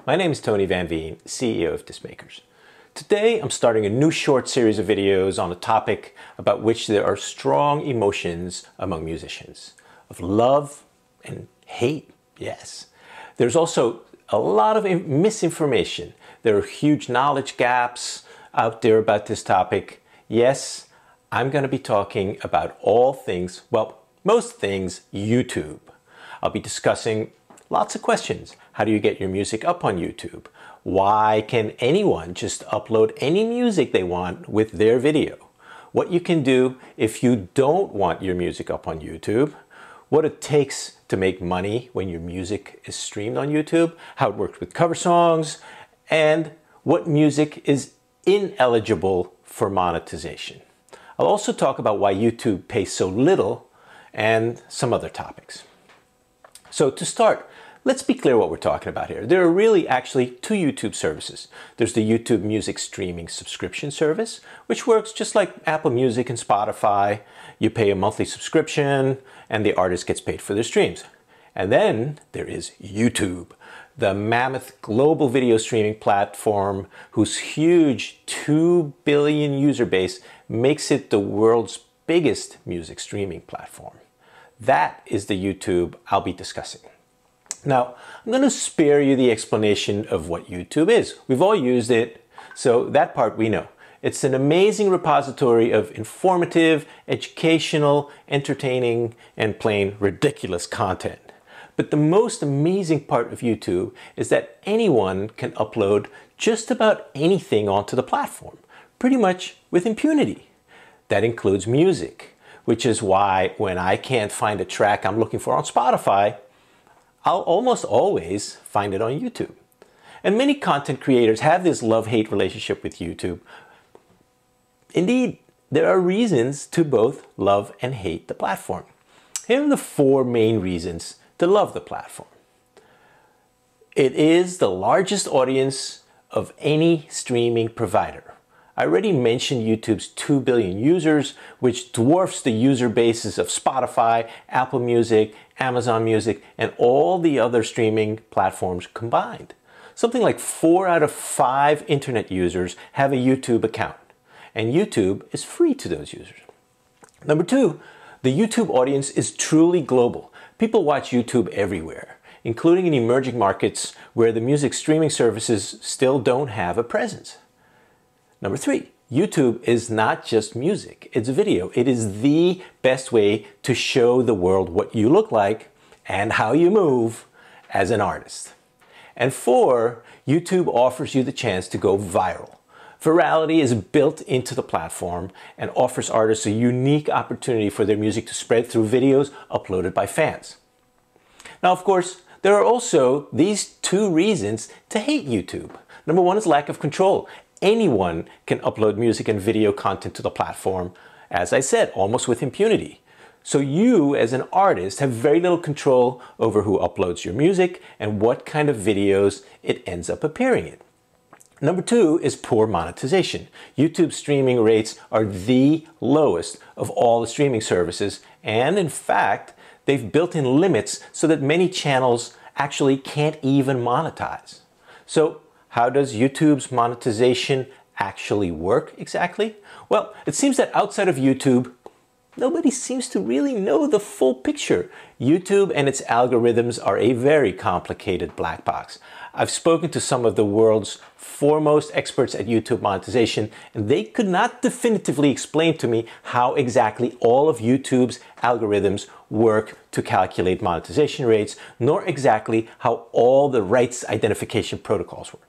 My name is Tony Van Veen, CEO of Discmakers. Today I'm starting a new short series of videos on a topic about which there are strong emotions among musicians, of love and hate, yes. There's also a lot of misinformation. There are huge knowledge gaps out there about this topic. Yes, I'm going to be talking about all things, well, most things YouTube. I'll be discussing lots of questions. How do you get your music up on YouTube? Why can anyone just upload any music they want with their video? What you can do if you don't want your music up on YouTube? What it takes to make money when your music is streamed on YouTube? How it works with cover songs? And what music is ineligible for monetization? I'll also talk about why YouTube pays so little and some other topics. So to start, let's be clear what we're talking about here. There are really actually two YouTube services. There's the YouTube Music Streaming Subscription Service, which works just like Apple Music and Spotify. You pay a monthly subscription and the artist gets paid for their streams. And then there is YouTube, the mammoth global video streaming platform whose huge 2 billion user base makes it the world's biggest music streaming platform. That is the YouTube I'll be discussing. Now, I'm going to spare you the explanation of what YouTube is. We've all used it, so that part we know. It's an amazing repository of informative, educational, entertaining, and plain ridiculous content. But the most amazing part of YouTube is that anyone can upload just about anything onto the platform, pretty much with impunity. That includes music, which is why when I can't find a track I'm looking for on Spotify, I'll almost always find it on YouTube. And many content creators have this love-hate relationship with YouTube. Indeed, there are reasons to both love and hate the platform. Here are the 4 main reasons to love the platform. It is the largest audience of any streaming provider. I already mentioned YouTube's 2 billion users, which dwarfs the user bases of Spotify, Apple Music, Amazon Music, and all the other streaming platforms combined. Something like 4 out of 5 internet users have a YouTube account, and YouTube is free to those users. Number 2, the YouTube audience is truly global. People watch YouTube everywhere, including in emerging markets where the music streaming services still don't have a presence. Number 3, YouTube is not just music, it's video. It is the best way to show the world what you look like and how you move as an artist. And 4, YouTube offers you the chance to go viral. Virality is built into the platform and offers artists a unique opportunity for their music to spread through videos uploaded by fans. Now, of course, there are also these 2 reasons to hate YouTube. Number 1 is lack of control. Anyone can upload music and video content to the platform, as I said, almost with impunity. So you, as an artist, have very little control over who uploads your music and what kind of videos it ends up appearing in. Number 2 is poor monetization. YouTube streaming rates are the lowest of all the streaming services, and in fact, they've built in limits so that many channels actually can't even monetize. So how does YouTube's monetization actually work exactly? Well, it seems that outside of YouTube, nobody seems to really know the full picture. YouTube and its algorithms are a very complicated black box. I've spoken to some of the world's foremost experts at YouTube monetization, and they could not definitively explain to me how exactly all of YouTube's algorithms work to calculate monetization rates, nor exactly how all the rights identification protocols work.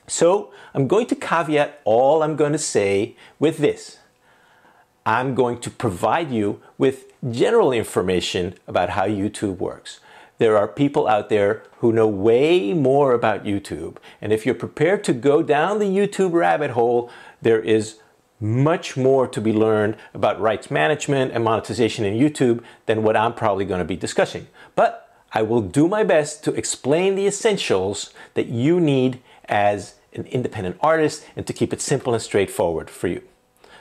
So I'm going to caveat all I'm going to say with this. I'm going to provide you with general information about how YouTube works. There are people out there who know way more about YouTube, and if you're prepared to go down the YouTube rabbit hole, there is much more to be learned about rights management and monetization in YouTube than what I'm probably going to be discussing. But I will do my best to explain the essentials that you need as an independent artist and to keep it simple and straightforward for you.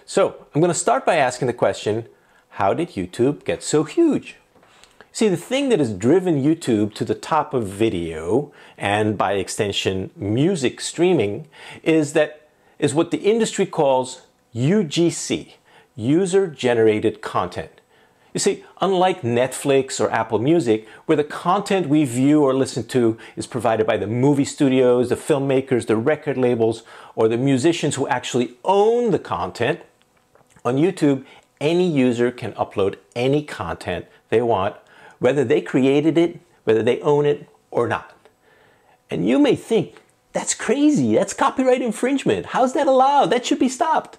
So I'm going to start by asking the question, how did YouTube get so huge? See, the thing that has driven YouTube to the top of video, and by extension music streaming, is what the industry calls UGC, user-generated content. You see, unlike Netflix or Apple Music, where the content we view or listen to is provided by the movie studios, the filmmakers, the record labels, or the musicians who actually own the content, on YouTube, any user can upload any content they want, whether they created it, whether they own it or not. And you may think, that's crazy, that's copyright infringement. How's that allowed? That should be stopped.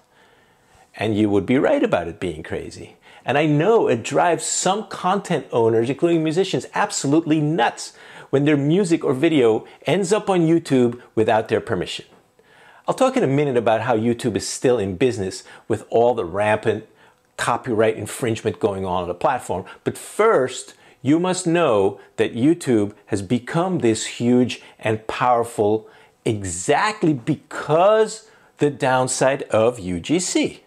And you would be right about it being crazy. And I know it drives some content owners, including musicians, absolutely nuts when their music or video ends up on YouTube without their permission. I'll talk in a minute about how YouTube is still in business with all the rampant copyright infringement going on the platform. But first, you must know that YouTube has become this huge and powerful exactly because the downside of UGC,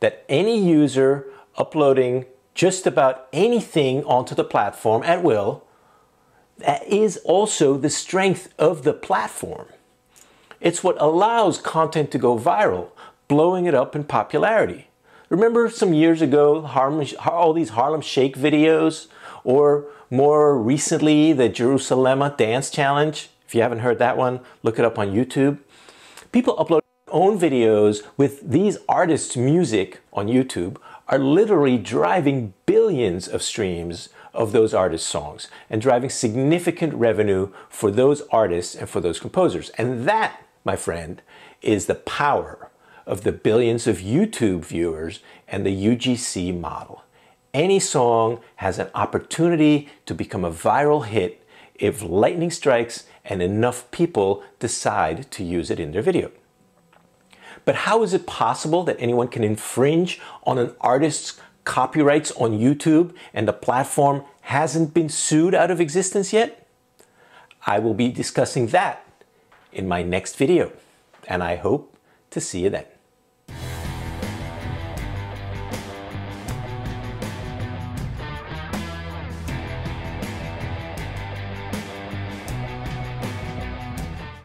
that any user uploading just about anything onto the platform at will, that is also the strength of the platform. It's what allows content to go viral, blowing it up in popularity. Remember some years ago, all these Harlem Shake videos, or more recently, the Jerusalema Dance Challenge? If you haven't heard that one, look it up on YouTube. People upload their own videos with these artists' music on YouTube are literally driving billions of streams of those artists' songs and driving significant revenue for those artists and for those composers. And that, my friend, is the power of the billions of YouTube viewers and the UGC model. Any song has an opportunity to become a viral hit if lightning strikes and enough people decide to use it in their video. But how is it possible that anyone can infringe on an artist's copyrights on YouTube and the platform hasn't been sued out of existence yet? I will be discussing that in my next video, and I hope to see you then.